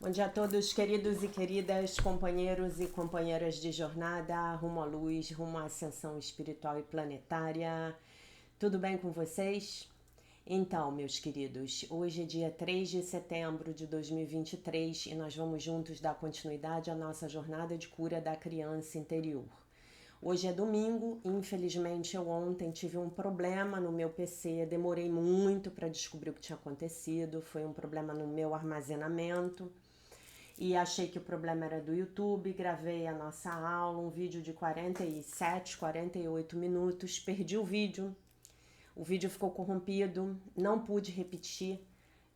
Bom dia a todos, queridos e queridas, companheiros e companheiras de jornada, rumo à luz, rumo à ascensão espiritual e planetária. Tudo bem com vocês? Então, meus queridos, hoje é dia 3 de setembro de 2023 e nós vamos juntos dar continuidade à nossa jornada de cura da criança interior. Hoje é domingo e infelizmente eu ontem tive um problema no meu PC, demorei muito para descobrir o que tinha acontecido, foi um problema no meu armazenamento. E achei que o problema era do YouTube, gravei a nossa aula, um vídeo de 47, 48 minutos, perdi o vídeo ficou corrompido, não pude repetir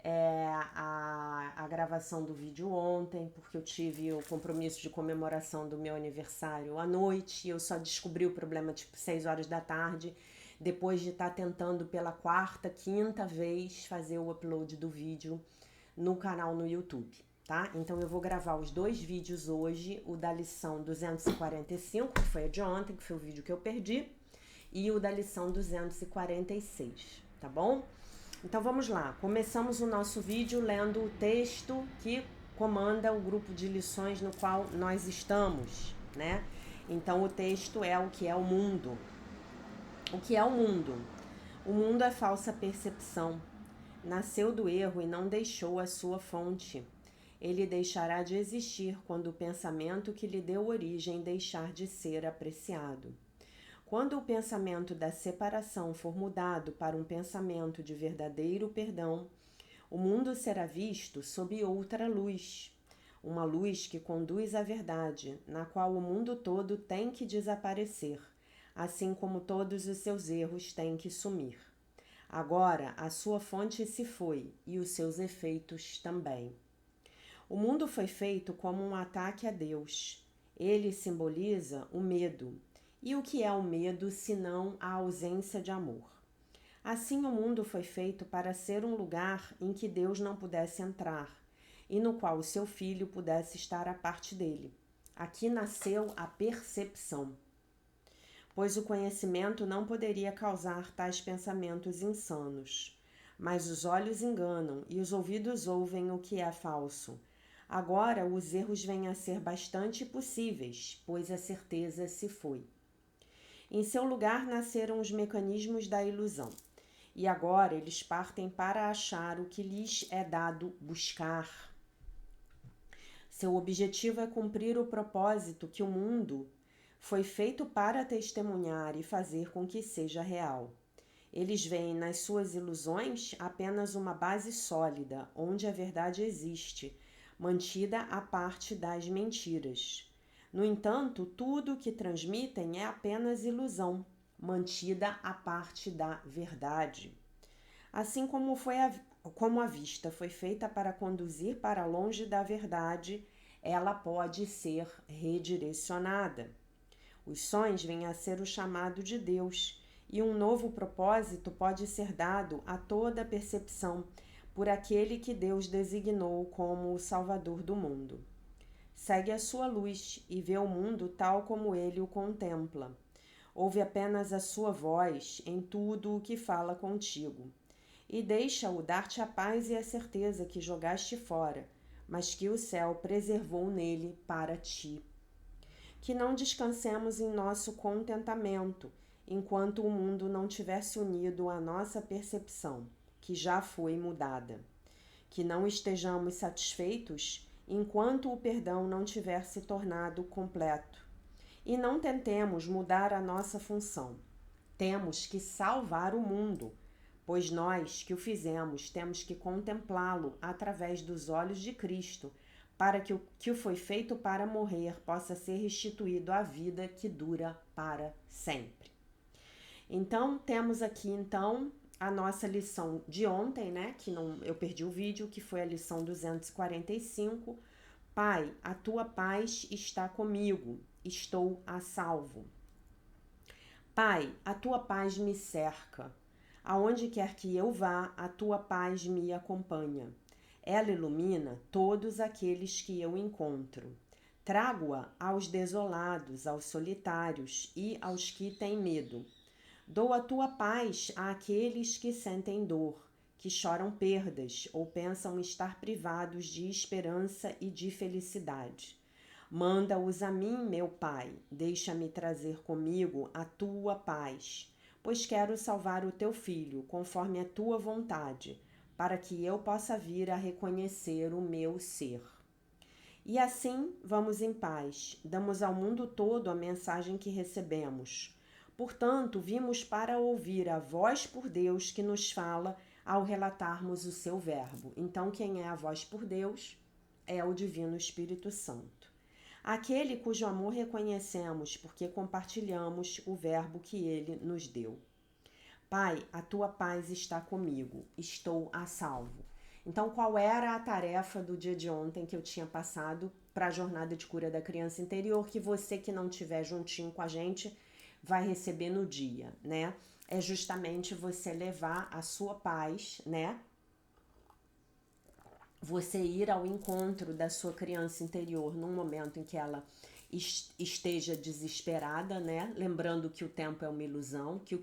a gravação do vídeo ontem, porque eu tive o compromisso de comemoração do meu aniversário à noite, e eu só descobri o problema tipo 6 horas da tarde, depois de estar tentando pela quarta, quinta vez fazer o upload do vídeo no canal no YouTube. Tá? Então eu vou gravar os dois vídeos hoje, o da lição 245, que foi a de ontem, que foi o vídeo que eu perdi, e o da lição 246, tá bom? Então vamos lá, começamos o nosso vídeo lendo o texto que comanda o grupo de lições no qual nós estamos, né? Então o texto é o que é o mundo. O que é o mundo? O mundo é falsa percepção. Nasceu do erro e não deixou a sua fonte. Ele deixará de existir quando o pensamento que lhe deu origem deixar de ser apreciado. Quando o pensamento da separação for mudado para um pensamento de verdadeiro perdão, o mundo será visto sob outra luz, uma luz que conduz à verdade, na qual o mundo todo tem que desaparecer, assim como todos os seus erros têm que sumir. Agora a sua fonte se foi e os seus efeitos também. O mundo foi feito como um ataque a Deus. Ele simboliza o medo. E o que é o medo, senão a ausência de amor? Assim, o mundo foi feito para ser um lugar em que Deus não pudesse entrar e no qual o seu filho pudesse estar à parte dele. Aqui nasceu a percepção, pois o conhecimento não poderia causar tais pensamentos insanos. Mas os olhos enganam e os ouvidos ouvem o que é falso. Agora os erros vêm a ser bastante possíveis, pois a certeza se foi. Em seu lugar nasceram os mecanismos da ilusão, e agora eles partem para achar o que lhes é dado buscar. Seu objetivo é cumprir o propósito que o mundo foi feito para testemunhar e fazer com que seja real. Eles veem nas suas ilusões apenas uma base sólida, onde a verdade existe, mantida à parte das mentiras. No entanto, tudo o que transmitem é apenas ilusão, mantida à parte da verdade. Assim como a vista foi feita para conduzir para longe da verdade, ela pode ser redirecionada. Os sonhos vêm a ser o chamado de Deus, e um novo propósito pode ser dado a toda percepção por aquele que Deus designou como o Salvador do mundo. Segue a sua luz e vê o mundo tal como ele o contempla. Ouve apenas a sua voz em tudo o que fala contigo. E deixa-o dar-te a paz e a certeza que jogaste fora, mas que o céu preservou nele para ti. Que não descansemos em nosso contentamento, enquanto o mundo não tiver se unido à nossa percepção, que já foi mudada. Que não estejamos satisfeitos enquanto o perdão não tiver se tornado completo. E não tentemos mudar a nossa função. Temos que salvar o mundo, pois nós que o fizemos temos que contemplá-lo através dos olhos de Cristo, para que o que foi feito para morrer possa ser restituído à vida que dura para sempre. Então, temos aqui a nossa lição de ontem, né, que não, eu perdi o vídeo, que foi a lição 245. Pai, a tua paz está comigo, estou a salvo. Pai, a tua paz me cerca. Aonde quer que eu vá, a tua paz me acompanha. Ela ilumina todos aqueles que eu encontro. Trago-a aos desolados, aos solitários e aos que têm medo. Dou a tua paz àqueles que sentem dor, que choram perdas ou pensam estar privados de esperança e de felicidade. Manda-os a mim, meu Pai, deixa-me trazer comigo a tua paz, pois quero salvar o teu filho, conforme a tua vontade, para que eu possa vir a reconhecer o meu ser. E assim vamos em paz, damos ao mundo todo a mensagem que recebemos. Portanto, vimos para ouvir a voz por Deus que nos fala ao relatarmos o seu verbo. Então, quem é a voz por Deus é o Divino Espírito Santo. Aquele cujo amor reconhecemos porque compartilhamos o verbo que ele nos deu. Pai, a tua paz está comigo, estou a salvo. Então, qual era a tarefa do dia de ontem que eu tinha passado para a jornada de cura da criança interior, que você que não estiver juntinho com a gente vai receber no dia, né? É justamente você levar a sua paz, né? Você ir ao encontro da sua criança interior num momento em que ela esteja desesperada, né? Lembrando que o tempo é uma ilusão, que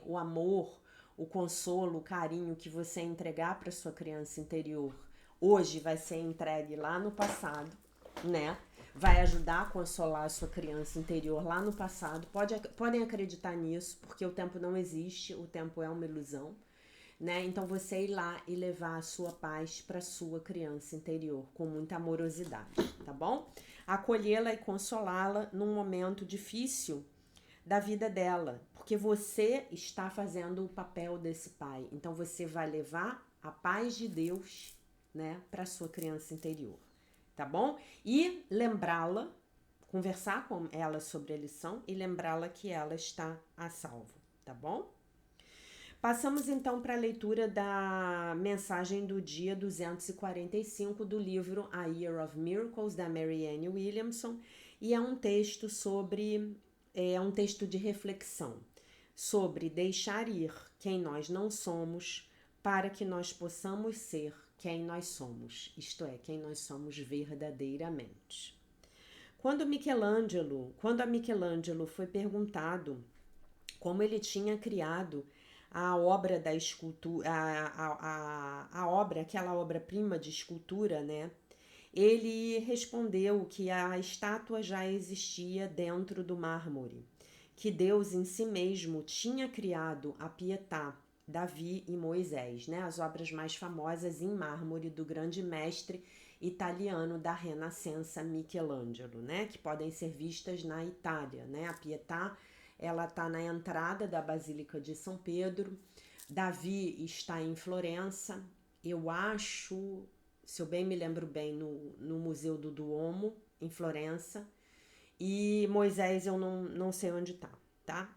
o amor, o consolo, o carinho que você entregar para sua criança interior hoje vai ser entregue lá no passado, né? Vai ajudar a consolar a sua criança interior lá no passado. Podem acreditar nisso, porque o tempo não existe, o tempo é uma ilusão. Né? Então você ir lá e levar a sua paz para sua criança interior com muita amorosidade, tá bom? Acolhê-la e consolá-la num momento difícil da vida dela, porque você está fazendo o papel desse pai. Então você vai levar a paz de Deus, né, para sua criança interior, tá bom? E lembrá-la, conversar com ela sobre a lição e lembrá-la que ela está a salvo, tá bom? Passamos então para a leitura da mensagem do dia 245 do livro A Year of Miracles, da Marianne Williamson, e é um texto um texto de reflexão sobre deixar ir quem nós não somos para que nós possamos ser quem nós somos, isto é, quem nós somos verdadeiramente. Quando a Michelangelo foi perguntado como ele tinha criado a obra da escultura, a obra, aquela obra-prima de escultura, né? Ele respondeu que a estátua já existia dentro do mármore, que Deus em si mesmo tinha criado a Pietà, Davi e Moisés, né? As obras mais famosas em mármore do grande mestre italiano da Renascença, Michelangelo, né? Que podem ser vistas na Itália, né? A Pietà, ela está na entrada da Basílica de São Pedro. Davi está em Florença. Eu acho, se eu bem me lembro bem, no Museu do Duomo, em Florença. E Moisés eu não sei onde está, tá?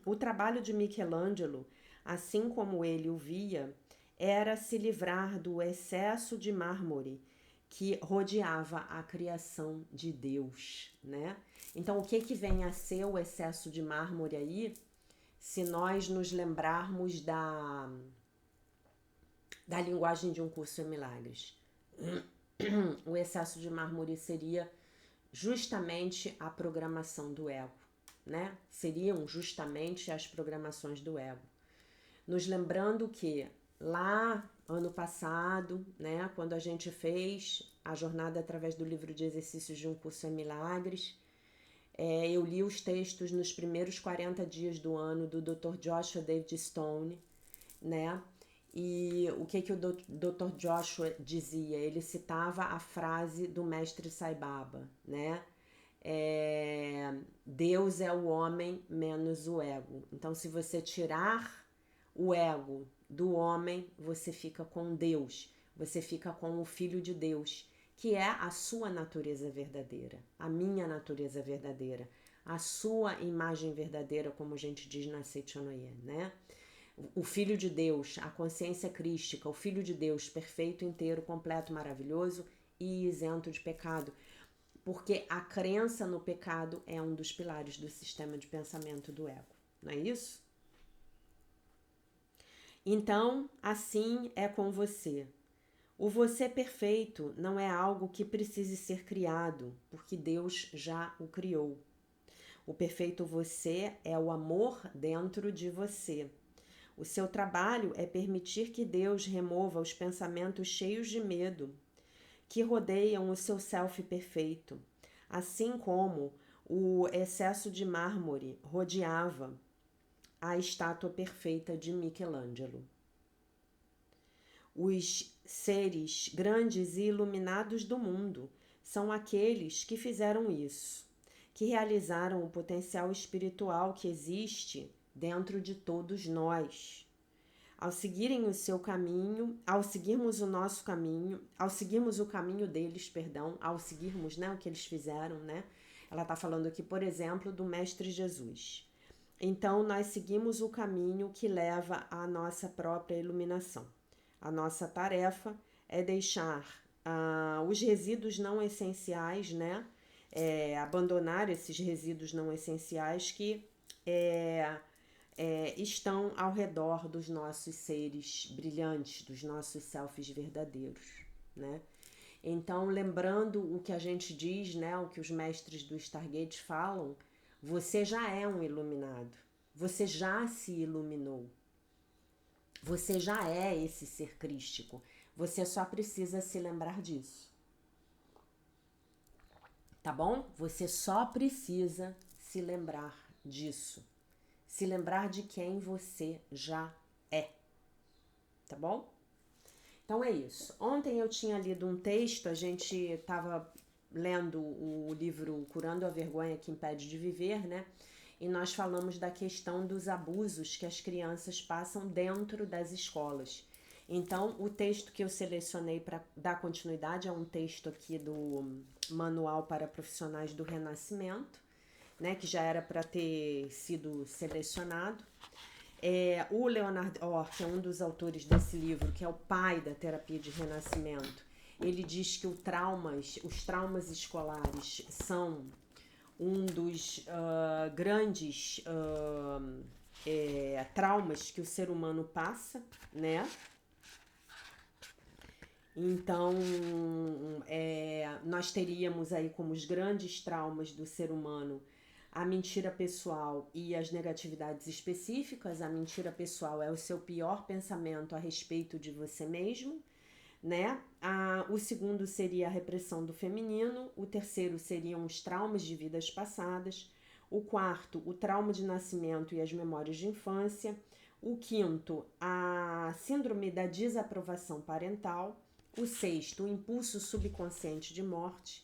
O trabalho de Michelangelo, assim como ele o via, era se livrar do excesso de mármore que rodeava a criação de Deus, né? Então, o que vem a ser o excesso de mármore aí, se nós nos lembrarmos da linguagem de Um Curso em Milagres? O excesso de mármore seria justamente a programação do ego, né? Seriam justamente as programações do ego. Nos lembrando que lá, ano passado, né, quando a gente fez a jornada através do livro de exercícios de Um Curso em Milagres, eu li os textos nos primeiros 40 dias do ano do Dr. Joshua David Stone, né? E o que o Dr. Joshua dizia? Ele citava a frase do mestre Sai Baba, né? Deus é o homem menos o ego. Então, se você tirar o ego do homem, você fica com Deus, você fica com o Filho de Deus, que é a sua natureza verdadeira, a minha natureza verdadeira, a sua imagem verdadeira, como a gente diz na Seichonoye, né? O Filho de Deus, a consciência crística, o Filho de Deus perfeito, inteiro, completo, maravilhoso e isento de pecado. Porque a crença no pecado é um dos pilares do sistema de pensamento do ego, não é isso? Então, assim é com você. O você perfeito não é algo que precise ser criado, porque Deus já o criou. O perfeito você é o amor dentro de você. O seu trabalho é permitir que Deus remova os pensamentos cheios de medo que rodeiam o seu self perfeito, assim como o excesso de mármore rodeava a estátua perfeita de Michelangelo. Os seres grandes e iluminados do mundo são aqueles que fizeram isso, que realizaram o potencial espiritual que existe dentro de todos nós. Ao seguirem o seu caminho, ao seguirmos o nosso caminho, ao seguirmos o caminho deles, ao seguirmos, né, o que eles fizeram, né? Ela está falando aqui, por exemplo, do Mestre Jesus. Então, nós seguimos o caminho que leva à nossa própria iluminação. A nossa tarefa é deixar os resíduos não essenciais, né? Abandonar esses resíduos não essenciais que estão ao redor dos nossos seres brilhantes, dos nossos selfies verdadeiros, né? Então, lembrando o que a gente diz, né? O que os mestres do Stargate falam, você já é um iluminado, você já se iluminou, você já é esse ser crístico, você só precisa se lembrar disso. Tá bom? Você só precisa se lembrar disso. Se lembrar de quem você já é. Tá bom? Então é isso. Ontem eu tinha lido um texto, a gente estava lendo o livro Curando a Vergonha que Impede de Viver, né? E nós falamos da questão dos abusos que as crianças passam dentro das escolas. Então, o texto que eu selecionei para dar continuidade é um texto aqui do Manual para Profissionais do Renascimento, né, que já era para ter sido selecionado. O Leonard Orr, que é um dos autores desse livro, que é o pai da terapia de renascimento, ele diz que os traumas escolares são um dos grandes traumas que o ser humano passa, né? Então, nós teríamos aí como os grandes traumas do ser humano a mentira pessoal e as negatividades específicas. A mentira pessoal é o seu pior pensamento a respeito de você mesmo, né? O segundo seria a repressão do feminino, o terceiro seriam os traumas de vidas passadas, o quarto, o trauma de nascimento e as memórias de infância, o quinto, a síndrome da desaprovação parental, o sexto, o impulso subconsciente de morte,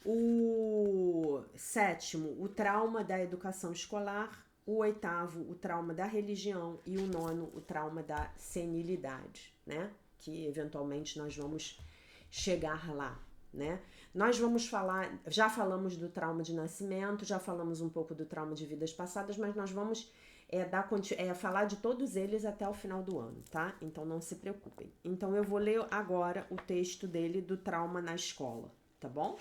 o sétimo, o trauma da educação escolar, o oitavo, o trauma da religião e o nono, o trauma da senilidade, né? Que eventualmente nós vamos chegar lá, né? Nós vamos falar, já falamos do trauma de nascimento, já falamos um pouco do trauma de vidas passadas, mas nós vamos falar de todos eles até o final do ano, tá? Então não se preocupem. Então eu vou ler agora o texto dele do trauma na escola, tá bom?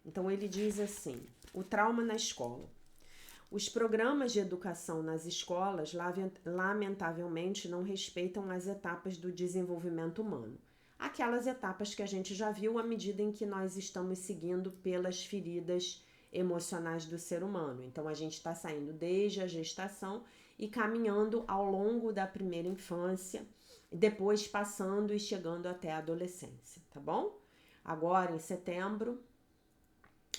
Então ele diz assim: o trauma na escola. Os programas de educação nas escolas, lamentavelmente, não respeitam as etapas do desenvolvimento humano. Aquelas etapas que a gente já viu à medida em que nós estamos seguindo pelas feridas emocionais do ser humano. Então a gente está saindo desde a gestação e caminhando ao longo da primeira infância, depois passando e chegando até a adolescência, tá bom? Agora, em setembro,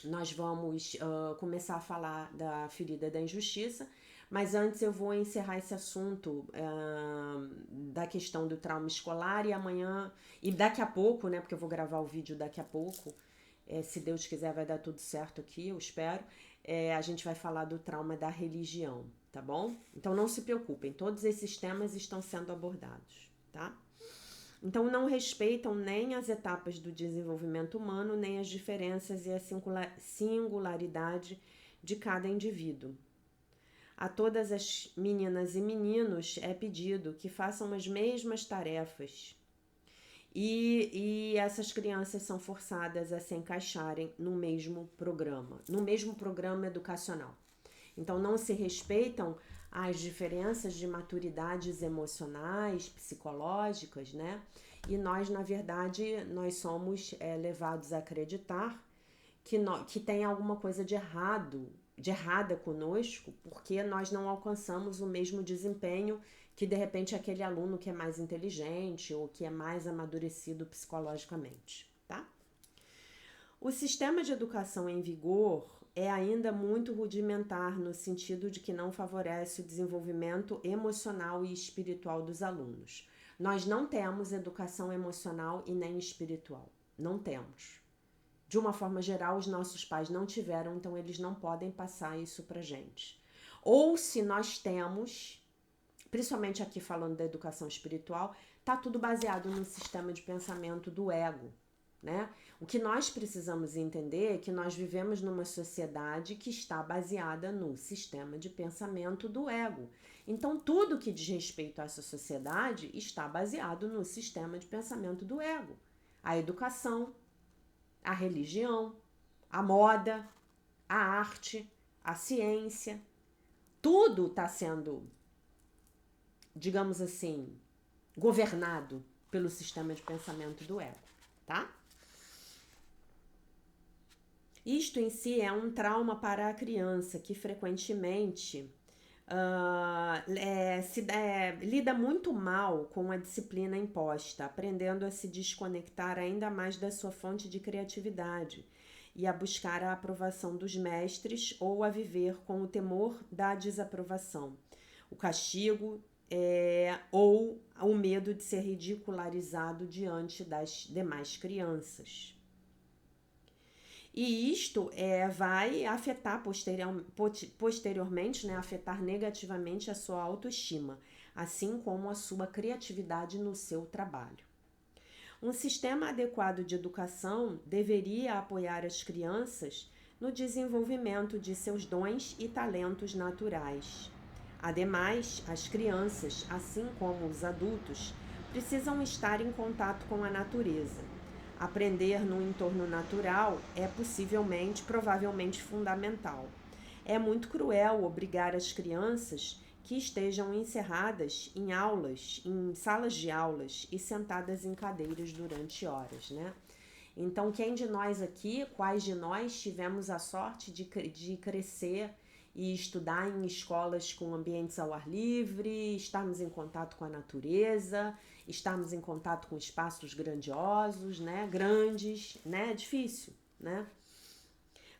nós vamos começar a falar da ferida da injustiça, mas antes eu vou encerrar esse assunto da questão do trauma escolar, e amanhã, e daqui a pouco, né, porque eu vou gravar o vídeo daqui a pouco, se Deus quiser vai dar tudo certo aqui, eu espero, a gente vai falar do trauma da religião, tá bom? Então não se preocupem, todos esses temas estão sendo abordados, tá? Então não respeitam nem as etapas do desenvolvimento humano, nem as diferenças e a singularidade de cada indivíduo. A todas as meninas e meninos é pedido que façam as mesmas tarefas e essas crianças são forçadas a se encaixarem no mesmo programa educacional. Então não se respeitam as diferenças de maturidades emocionais, psicológicas, né? E nós, na verdade, nós somos levados a acreditar que tem alguma coisa de errada conosco, porque nós não alcançamos o mesmo desempenho que de repente é aquele aluno que é mais inteligente ou que é mais amadurecido psicologicamente, tá? O sistema de educação em vigor é ainda muito rudimentar no sentido de que não favorece o desenvolvimento emocional e espiritual dos alunos. Nós não temos educação emocional e nem espiritual. Não temos. De uma forma geral, os nossos pais não tiveram, então eles não podem passar isso pra gente. Ou se nós temos, principalmente aqui falando da educação espiritual, tá tudo baseado no sistema de pensamento do ego, né? O que nós precisamos entender é que nós vivemos numa sociedade que está baseada no sistema de pensamento do ego. Então, tudo que diz respeito a essa sociedade está baseado no sistema de pensamento do ego. A educação, a religião, a moda, a arte, a ciência, tudo está sendo, digamos assim, governado pelo sistema de pensamento do ego, tá? Isto em si é um trauma para a criança que frequentemente lida muito mal com a disciplina imposta, aprendendo a se desconectar ainda mais da sua fonte de criatividade e a buscar a aprovação dos mestres ou a viver com o temor da desaprovação, o castigo ou o medo de ser ridicularizado diante das demais crianças. E isto vai afetar posteriormente, né, afetar negativamente a sua autoestima, assim como a sua criatividade no seu trabalho. Um sistema adequado de educação deveria apoiar as crianças no desenvolvimento de seus dons e talentos naturais. Ademais, as crianças, assim como os adultos, precisam estar em contato com a natureza. Aprender no entorno natural é provavelmente fundamental. É muito cruel obrigar as crianças que estejam encerradas em aulas, em salas de aulas e sentadas em cadeiras durante horas, né? Então, quem de nós aqui, quais de nós tivemos a sorte de crescer e estudar em escolas com ambientes ao ar livre, estarmos em contato com a natureza, estarmos em contato com espaços grandiosos, né? Grandes, né? É difícil, né?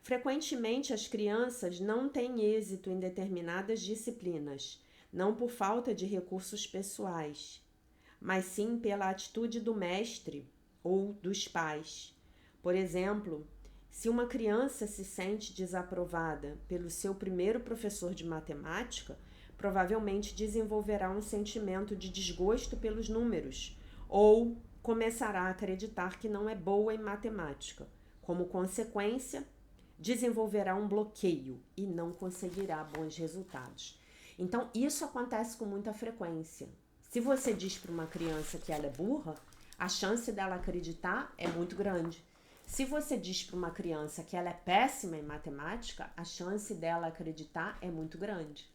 Frequentemente as crianças não têm êxito em determinadas disciplinas, não por falta de recursos pessoais, mas sim pela atitude do mestre ou dos pais. Por exemplo, se uma criança se sente desaprovada pelo seu primeiro professor de matemática, provavelmente desenvolverá um sentimento de desgosto pelos números ou começará a acreditar que não é boa em matemática. Como consequência, desenvolverá um bloqueio e não conseguirá bons resultados. Então, isso acontece com muita frequência. Se você diz para uma criança que ela é burra, a chance dela acreditar é muito grande. Se você diz para uma criança que ela é péssima em matemática, a chance dela acreditar é muito grande,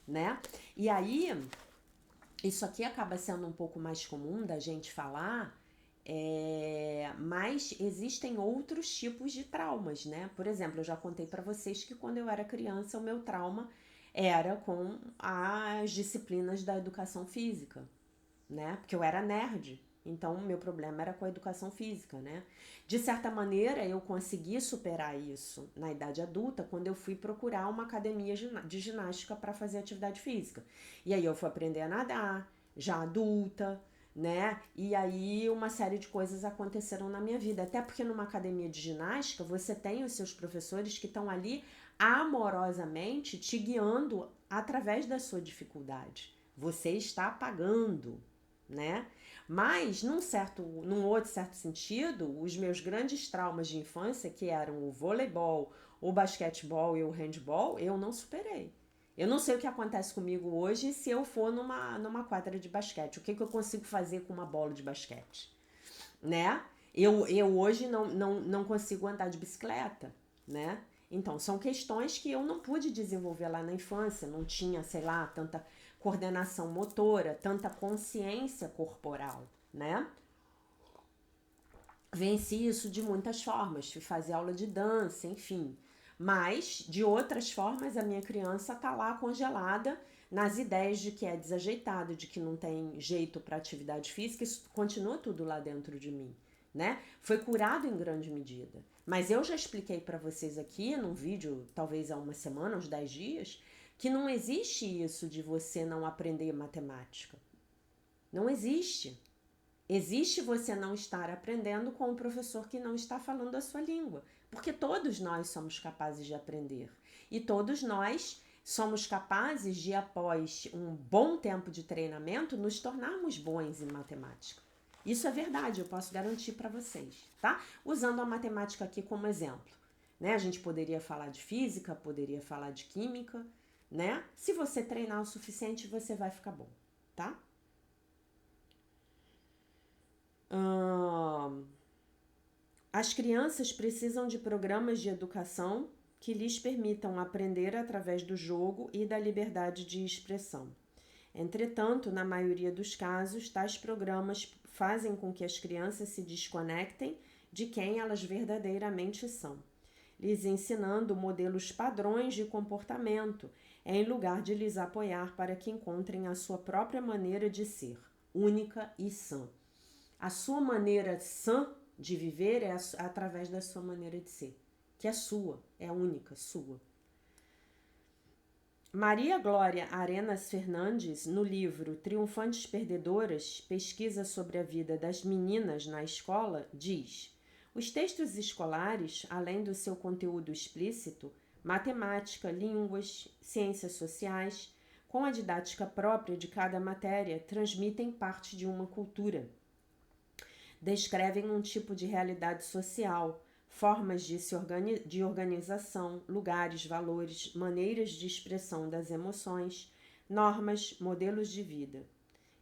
né? E aí, isso aqui acaba sendo um pouco mais comum da gente falar, mas existem outros tipos de traumas, né? Por exemplo, eu já contei para vocês que quando eu era criança, o meu trauma era com as disciplinas da educação física, né? Porque eu era nerd. Então, o meu problema era com a educação física, né? De certa maneira, eu consegui superar isso na idade adulta, quando eu fui procurar uma academia de ginástica para fazer atividade física. E aí eu fui aprender a nadar, já adulta, né? E aí uma série de coisas aconteceram na minha vida. Até porque numa academia de ginástica, você tem os seus professores que estão ali amorosamente te guiando através da sua dificuldade. Você está pagando, né? Mas, num outro certo sentido, os meus grandes traumas de infância, que eram o voleibol, o basquetebol e o handball, eu não superei. Eu não sei o que acontece comigo hoje se eu for numa quadra de basquete. O que eu consigo fazer com uma bola de basquete, né? Eu hoje não consigo andar de bicicleta, né? Então, são questões que eu não pude desenvolver lá na infância. Não tinha, sei lá, tanta coordenação motora, tanta consciência corporal, né? Venci isso de muitas formas, fui fazer aula de dança, enfim. Mas, de outras formas, a minha criança tá lá congelada nas ideias de que é desajeitado, de que não tem jeito para atividade física, isso continua tudo lá dentro de mim, né? Foi curado em grande medida. Mas eu já expliquei para vocês aqui num vídeo, talvez há uma semana, uns 10 dias, que não existe isso de você não aprender matemática. Não existe. Existe você não estar aprendendo com um professor que não está falando a sua língua. Porque todos nós somos capazes de aprender. E todos nós somos capazes de, após um bom tempo de treinamento, nos tornarmos bons em matemática. Isso é verdade, eu posso garantir para vocês, tá? Usando a matemática aqui como exemplo, né? A gente poderia falar de física, poderia falar de química, né? Se você treinar o suficiente, você vai ficar bom, tá? As crianças precisam de programas de educação que lhes permitam aprender através do jogo e da liberdade de expressão. Entretanto, na maioria dos casos, tais programas fazem com que as crianças se desconectem de quem elas verdadeiramente são, lhes ensinando modelos padrões de comportamento, em lugar de lhes apoiar para que encontrem a sua própria maneira de ser, única e sã. A sua maneira sã de viver é através da sua maneira de ser, que é sua, é única, sua. Maria Glória Arenas Fernandes, no livro Triunfantes Perdedoras, pesquisa sobre a vida das meninas na escola, diz: os textos escolares, além do seu conteúdo explícito, matemática, línguas, ciências sociais, com a didática própria de cada matéria, transmitem parte de uma cultura. Descrevem um tipo de realidade social, formas de organização, lugares, valores, maneiras de expressão das emoções, normas, modelos de vida.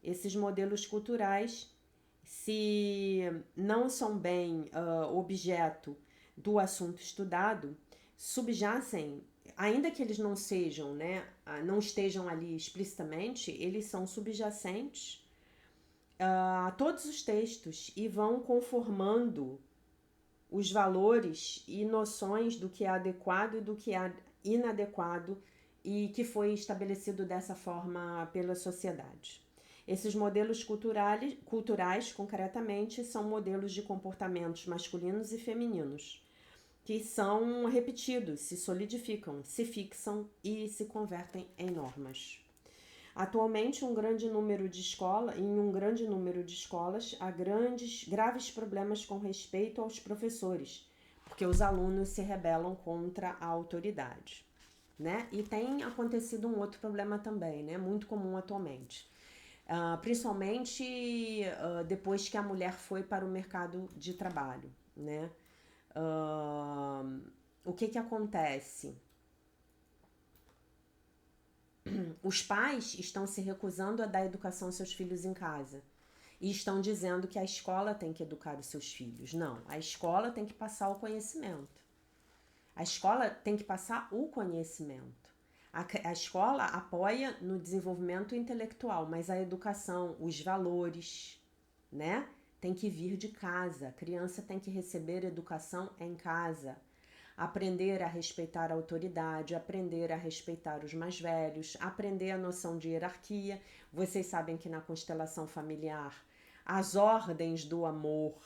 Esses modelos culturais, se não são bem objeto do assunto estudado, subjacem, ainda que eles não sejam, né, não estejam ali explicitamente, eles são subjacentes a todos os textos e vão conformando os valores e noções do que é adequado e do que é inadequado e que foi estabelecido dessa forma pela sociedade. Esses modelos culturais, concretamente, são modelos de comportamentos masculinos e femininos, que são repetidos, se solidificam, se fixam e se convertem em normas. Atualmente, em um grande número de escolas, há graves problemas com respeito aos professores, porque os alunos se rebelam contra a autoridade, né? E tem acontecido um outro problema também, né? Muito comum atualmente. Principalmente depois que a mulher foi para o mercado de trabalho, né? O que acontece? Os pais estão se recusando a dar educação aos seus filhos em casa e estão dizendo que a escola tem que educar os seus filhos. Não, a escola tem que passar o conhecimento. A escola tem que passar o conhecimento. A escola apoia no desenvolvimento intelectual, mas a educação, os valores, né, tem que vir de casa. A criança tem que receber educação em casa. Aprender a respeitar a autoridade, aprender a respeitar os mais velhos, aprender a noção de hierarquia. Vocês sabem que na constelação familiar, as ordens do amor,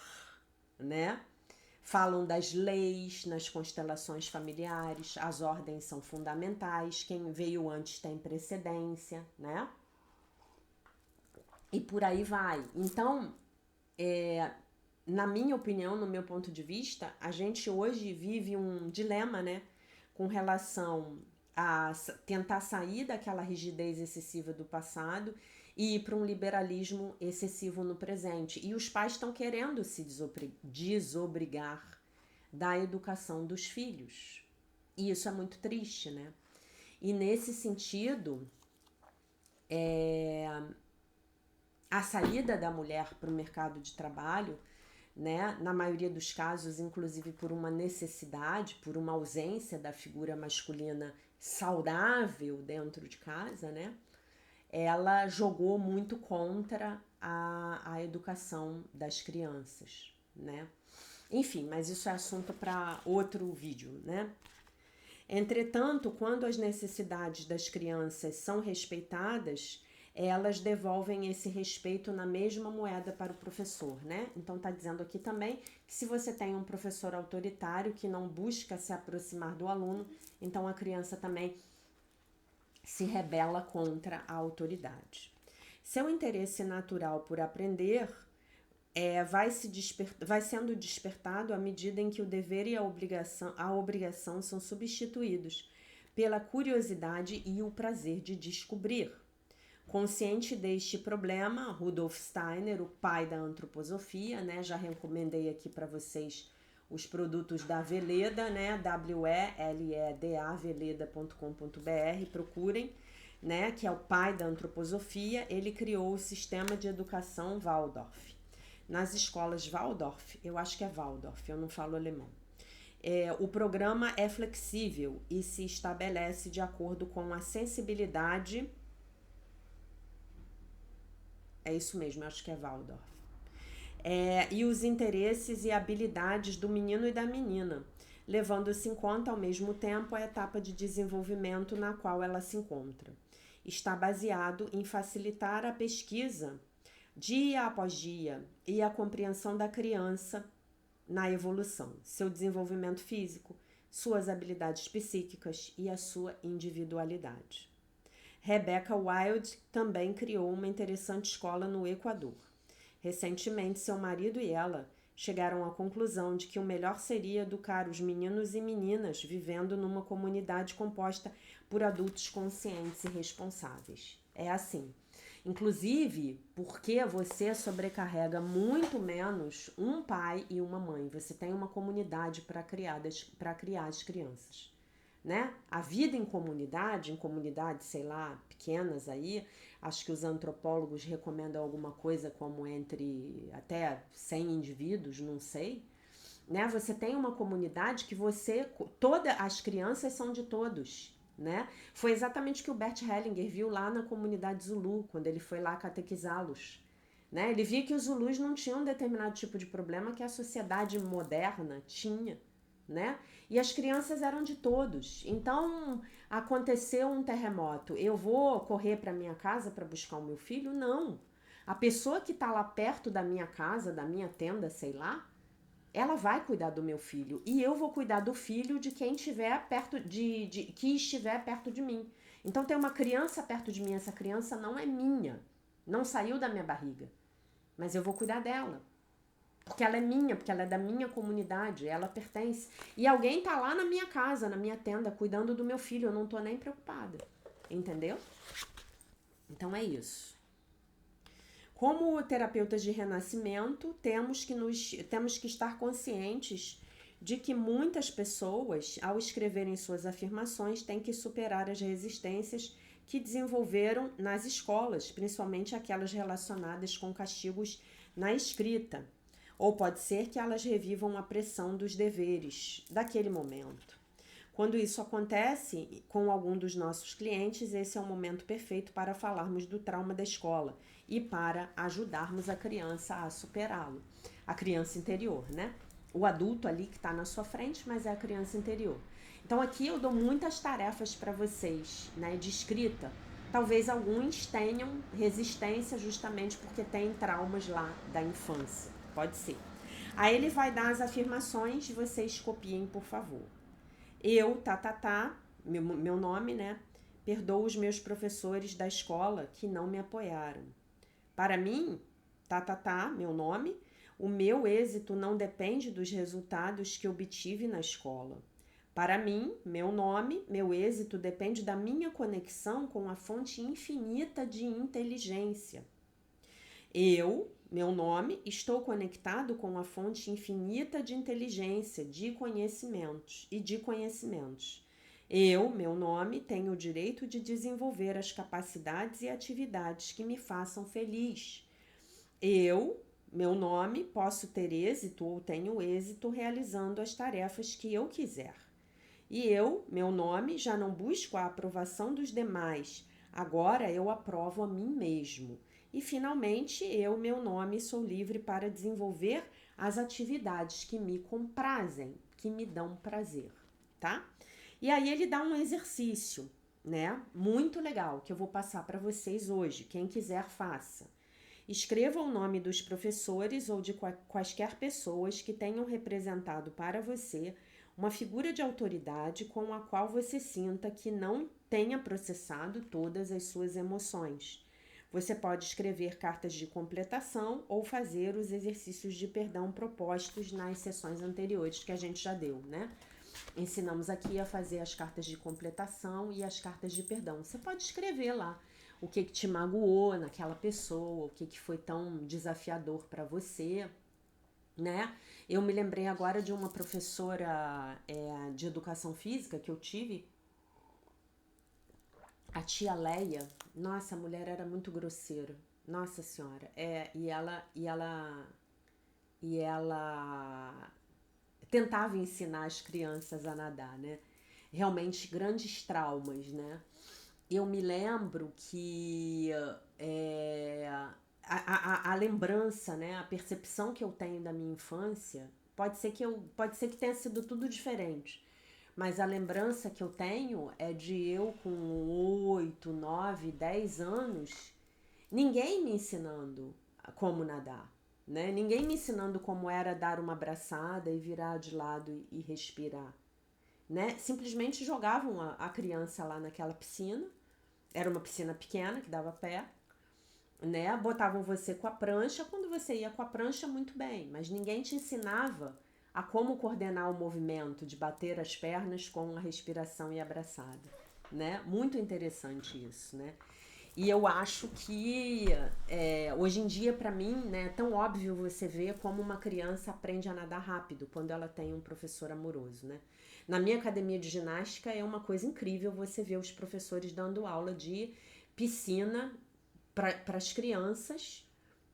né? Falam das leis nas constelações familiares, as ordens são fundamentais, quem veio antes tem precedência, né? E por aí vai. Então, na minha opinião, no meu ponto de vista, a gente hoje vive um dilema, né, com relação a tentar sair daquela rigidez excessiva do passado e ir para um liberalismo excessivo no presente. E os pais estão querendo se desobrigar da educação dos filhos. E isso é muito triste, né? E nesse sentido, a saída da mulher para o mercado de trabalho, né, na maioria dos casos, inclusive por uma necessidade, por uma ausência da figura masculina saudável dentro de casa, né, ela jogou muito contra a educação das crianças, né. Enfim, mas isso é assunto para outro vídeo, né. Entretanto, quando as necessidades das crianças são respeitadas, elas devolvem esse respeito na mesma moeda para o professor, né? Então tá dizendo aqui também que se você tem um professor autoritário que não busca se aproximar do aluno, então a criança também se rebela contra a autoridade. Seu interesse natural por aprender vai sendo despertado à medida em que o dever e a obrigação são substituídos pela curiosidade e o prazer de descobrir. Consciente deste problema, Rudolf Steiner, o pai da antroposofia, né, já recomendei aqui para vocês os produtos da Veleda, né, WELEDA, veleda.com.br, procurem, né, que é o pai da antroposofia. Ele criou o sistema de educação Waldorf. Nas escolas Waldorf, eu acho que é Waldorf, eu não falo alemão. O programa é flexível e se estabelece de acordo com a sensibilidade. É isso mesmo, eu acho que é Waldorf. E os interesses e habilidades do menino e da menina, levando-se em conta ao mesmo tempo a etapa de desenvolvimento na qual ela se encontra. Está baseado em facilitar a pesquisa dia após dia e a compreensão da criança na evolução, seu desenvolvimento físico, suas habilidades psíquicas e a sua individualidade. Rebecca Wild também criou uma interessante escola no Equador. Recentemente, seu marido e ela chegaram à conclusão de que o melhor seria educar os meninos e meninas vivendo numa comunidade composta por adultos conscientes e responsáveis. É assim. Inclusive, porque você sobrecarrega muito menos um pai e uma mãe. Você tem uma comunidade para criar as crianças, né? A vida em comunidades, sei lá, pequenas aí, acho que os antropólogos recomendam alguma coisa como entre até 100 indivíduos, não sei, né? Você tem uma comunidade que todas as crianças são de todos, né? Foi exatamente o que o Bert Hellinger viu lá na comunidade Zulu, quando ele foi lá catequizá-los, né? Ele via que os Zulus não tinham um determinado tipo de problema que a sociedade moderna tinha, né? E as crianças eram de todos. Então, aconteceu um terremoto, eu vou correr para minha casa para buscar o meu filho? Não. A pessoa que está lá perto da minha casa, da minha tenda, sei lá, ela vai cuidar do meu filho e eu vou cuidar do filho de quem estiver perto que estiver perto de mim. Então tem uma criança perto de mim, essa criança não é minha, não saiu da minha barriga, mas eu vou cuidar dela. Porque ela é minha, porque ela é da minha comunidade, ela pertence. E alguém tá lá na minha casa, na minha tenda, cuidando do meu filho, eu não tô nem preocupada. Entendeu? Então é isso. Como terapeutas de renascimento, temos que estar conscientes de que muitas pessoas, ao escreverem suas afirmações, têm que superar as resistências que desenvolveram nas escolas, principalmente aquelas relacionadas com castigos na escrita. Ou pode ser que elas revivam a pressão dos deveres daquele momento. Quando isso acontece com algum dos nossos clientes, esse é o momento perfeito para falarmos do trauma da escola e para ajudarmos a criança a superá-lo. A criança interior, né? O adulto ali que está na sua frente, mas é a criança interior. Então aqui eu dou muitas tarefas para vocês, né, de escrita. Talvez alguns tenham resistência justamente porque têm traumas lá da infância. Pode ser. Aí ele vai dar as afirmações, vocês copiem, por favor. Eu, meu nome, né? Perdoo os meus professores da escola que não me apoiaram. Para mim, meu nome, o meu êxito não depende dos resultados que obtive na escola. Para mim, meu nome, meu êxito depende da minha conexão com a fonte infinita de inteligência. Eu, meu nome, estou conectado com a fonte infinita de inteligência, de conhecimentos. Eu, meu nome, tenho o direito de desenvolver as capacidades e atividades que me façam feliz. Eu, meu nome, posso ter êxito ou tenho êxito realizando as tarefas que eu quiser. E eu, meu nome, já não busco a aprovação dos demais. Agora eu aprovo a mim mesmo. E, finalmente, eu, meu nome, sou livre para desenvolver as atividades que me comprazem, que me dão prazer, tá? E aí ele dá um exercício, né? Muito legal, que eu vou passar para vocês hoje. Quem quiser, faça. Escreva o nome dos professores ou de quaisquer pessoas que tenham representado para você uma figura de autoridade com a qual você sinta que não tenha processado todas as suas emoções. Você pode escrever cartas de completação ou fazer os exercícios de perdão propostos nas sessões anteriores que a gente já deu, né? Ensinamos aqui a fazer as cartas de completação e as cartas de perdão. Você pode escrever lá o que te magoou naquela pessoa, o que foi tão desafiador para você, né? Eu me lembrei agora de uma professora de educação física que eu tive, a tia Leia. Nossa, a mulher era muito grosseira. Nossa senhora. E ela tentava ensinar as crianças a nadar, né? Realmente grandes traumas, né? Eu me lembro que a lembrança, né, a percepção que eu tenho da minha infância, pode ser que tenha sido tudo diferente, mas a lembrança que eu tenho é de eu com 8, 9, 10 anos, ninguém me ensinando como nadar, né? Ninguém me ensinando como era dar uma abraçada e virar de lado e respirar, né? Simplesmente jogavam a criança lá naquela piscina. Era uma piscina pequena que dava pé, né? Botavam você com a prancha. Quando você ia com a prancha, muito bem, mas ninguém te ensinava a como coordenar o movimento de bater as pernas com a respiração e a abraçada, né? Muito interessante isso, né? E eu acho que hoje em dia, para mim, né, é tão óbvio você ver como uma criança aprende a nadar rápido quando ela tem um professor amoroso, né? Na minha academia de ginástica é uma coisa incrível você ver os professores dando aula de piscina para as crianças,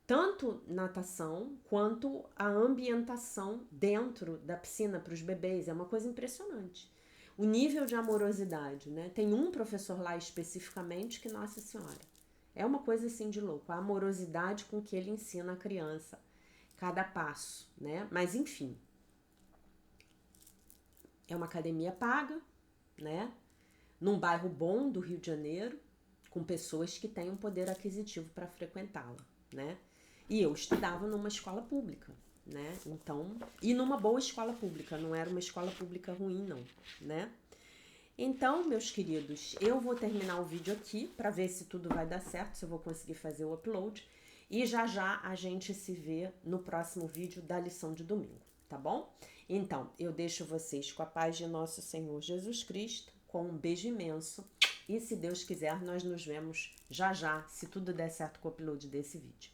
tanto natação quanto a ambientação dentro da piscina para os bebês. É uma coisa impressionante. O nível de amorosidade, né? Tem um professor lá especificamente que, nossa senhora, é uma coisa assim de louco. A amorosidade com que ele ensina a criança cada passo, né? Mas enfim, é uma academia paga, né? Num bairro bom do Rio de Janeiro, com pessoas que têm um poder aquisitivo para frequentá-la, né? E eu estudava numa escola pública, né? Então, e numa boa escola pública, não era uma escola pública ruim, não, né? Então, meus queridos, eu vou terminar o vídeo aqui para ver se tudo vai dar certo, se eu vou conseguir fazer o upload. E já já a gente se vê no próximo vídeo da lição de domingo, tá bom? Então, eu deixo vocês com a paz de nosso Senhor Jesus Cristo, com um beijo imenso. E se Deus quiser, nós nos vemos já já, se tudo der certo com o upload desse vídeo.